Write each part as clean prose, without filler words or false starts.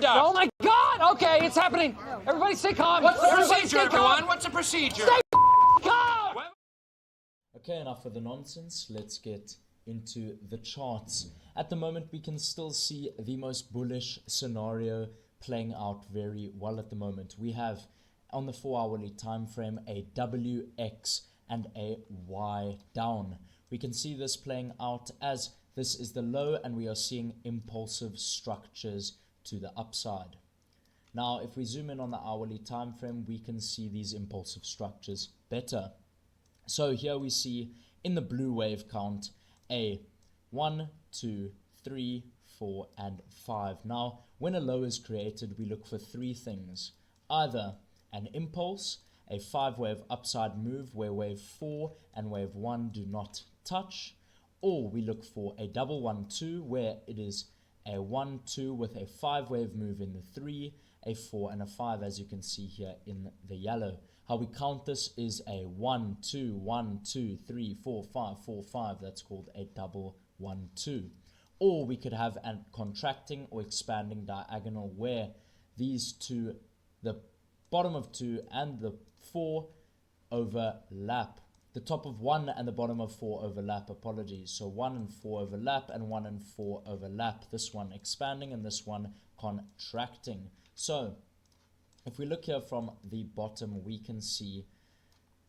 duck. Oh my God! Okay, it's happening. Everybody stay calm. What's the Everybody procedure, stay calm. everyone? What's the procedure? Stay calm! Okay, enough of the nonsense. Let's get into the charts. At the moment, we can still see the most bullish scenario playing out very well at the moment. We have on the 4-hourly time frame a WX and a Y down. We can see this playing out as this is the low and we are seeing impulsive structures to the upside. Now, if we zoom in on the hourly time frame, we can see these impulsive structures better. So here we see in the blue wave count a 1, 2, 3, 4, and 5. Now, when a low is created, we look for three things. Either an impulse, a 5-wave upside move where wave 4 and wave 1 do not touch, or we look for a double 1-2 where it is a 1-2 with a 5-wave move in the 3, a 4, and a 5, as you can see here in the yellow. How we count this is a 1, 2, 1, 2, 3, 4, 5, 4, 5. That's called a double 1-2. Or we could have a contracting or expanding diagonal where these two, the bottom of 2 and the 4 overlap. The top of 1 and the bottom of 4 overlap, apologies. So 1 and 4 overlap and 1 and 4 overlap. This one expanding and this one contracting. So if we look here from the bottom, we can see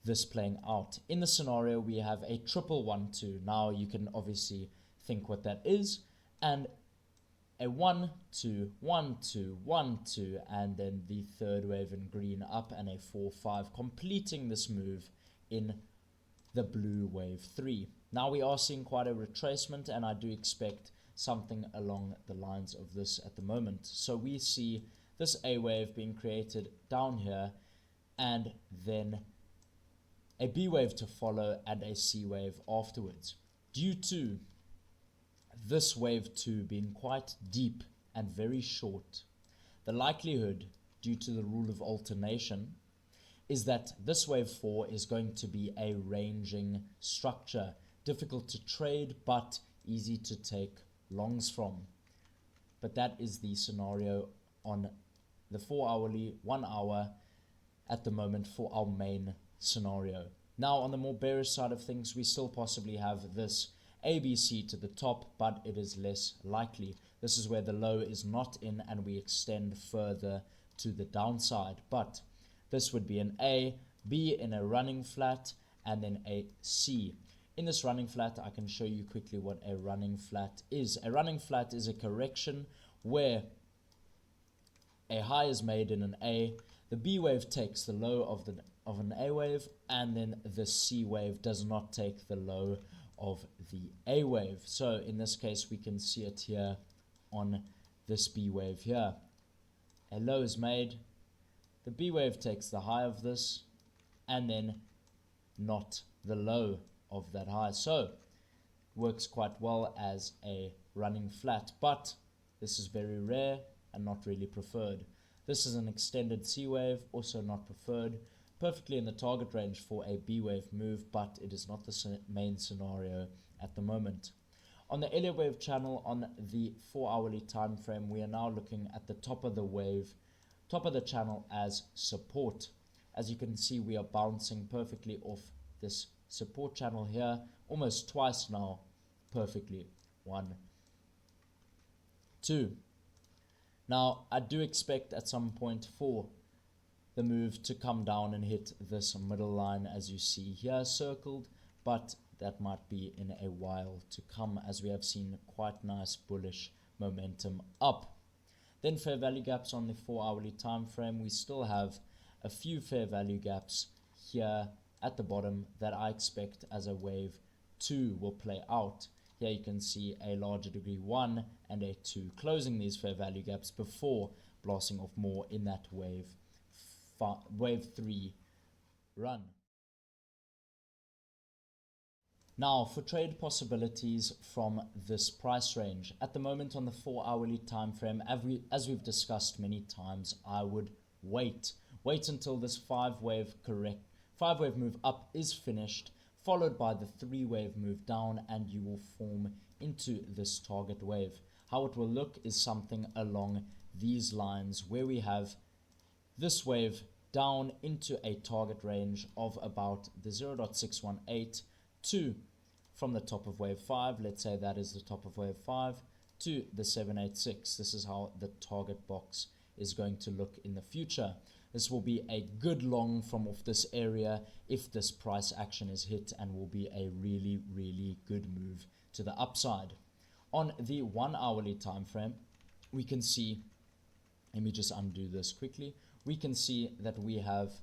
this playing out. In the scenario, we have a triple 1-2. Now you can obviously think what that is. And a 1, 2, 1, 2, 1, 2, and then the third wave in green up and a 4, 5, completing this move in the blue wave 3. Now we are seeing quite a retracement, and I do expect something along the lines of this at the moment. So we see this A wave being created down here, and then a B wave to follow and a C wave afterwards. Due to this wave 2 being quite deep and very short, the likelihood, due to the rule of alternation, is that this wave 4 is going to be a ranging structure, difficult to trade but easy to take longs from. But that is the scenario on the 4-hourly, 1 hour at the moment for our main scenario. Now on the more bearish side of things, we still possibly have this ABC to the top, but it is less likely. This is where the low is not in and we extend further to the downside. But this would be an A, B in a running flat, and then a C. In this running flat, I can show you quickly what a running flat is. A running flat is a correction where a high is made in an A, the B wave takes the low of an A wave, and then the C wave does not take the low of the A wave. So in this case, we can see it here on this B wave here. A low is made, the B wave takes the high of this, and then not the low of that high. So works quite well as a running flat, but this is very rare and not really preferred. This is an extended C wave, also not preferred. Perfectly in the target range for a B wave move, but it is not the main scenario at the moment. On the Elliott Wave channel, on the 4-hourly time frame, we are now looking at the top of the wave, top of the channel as support. As you can see, we are bouncing perfectly off this support channel here, almost twice now, perfectly. 1, 2. Now, I do expect at some point for the move to come down and hit this middle line as you see here circled, but that might be in a while to come, as we have seen quite nice bullish momentum up. Then fair value gaps on the 4-hourly time frame. We still have a few fair value gaps here at the bottom that I expect as a wave 2 will play out. Here you can see a larger degree 1 and a 2 closing these fair value gaps before blasting off more in that wave 3 run. Now for trade possibilities from this price range. At the moment on the 4-hourly time frame, as we've discussed many times, I would wait until this 5-wave move up is finished, followed by the 3-wave move down, and you will form into this target wave. How it will look is something along these lines where we have this wave down into a target range of about the 0.618 to, from the top of wave 5, let's say that is the top of wave 5, to the 786. This is how the target box is going to look in the future. This will be a good long from off this area if this price action is hit, and will be a really, really good move to the upside. On the 1 hourly time frame, we can see, let me just undo this quickly, we can see that we have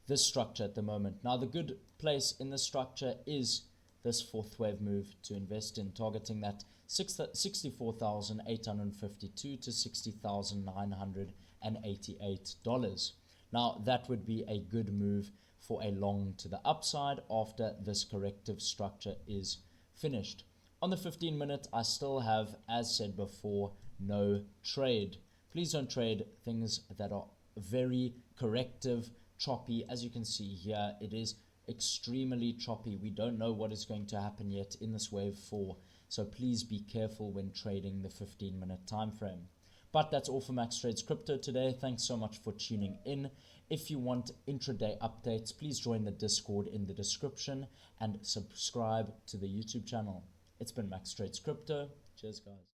this structure at the moment. Now the good place in the structure is this fourth wave move to invest in, targeting that 64,852 to $60,988. Now that would be a good move for a long to the upside after this corrective structure is finished. On the 15-minute, I still have, as said before, no trade. Please don't trade things that are very corrective, choppy. As you can see here, it is extremely choppy. We don't know what is going to happen yet in this wave 4, so please be careful when trading the 15-minute time frame. But that's all for Max Trades Crypto today. Thanks so much for tuning in. If you want intraday updates, please join the Discord in the description and subscribe to the YouTube channel. It's been Max Trades Crypto. Cheers, guys.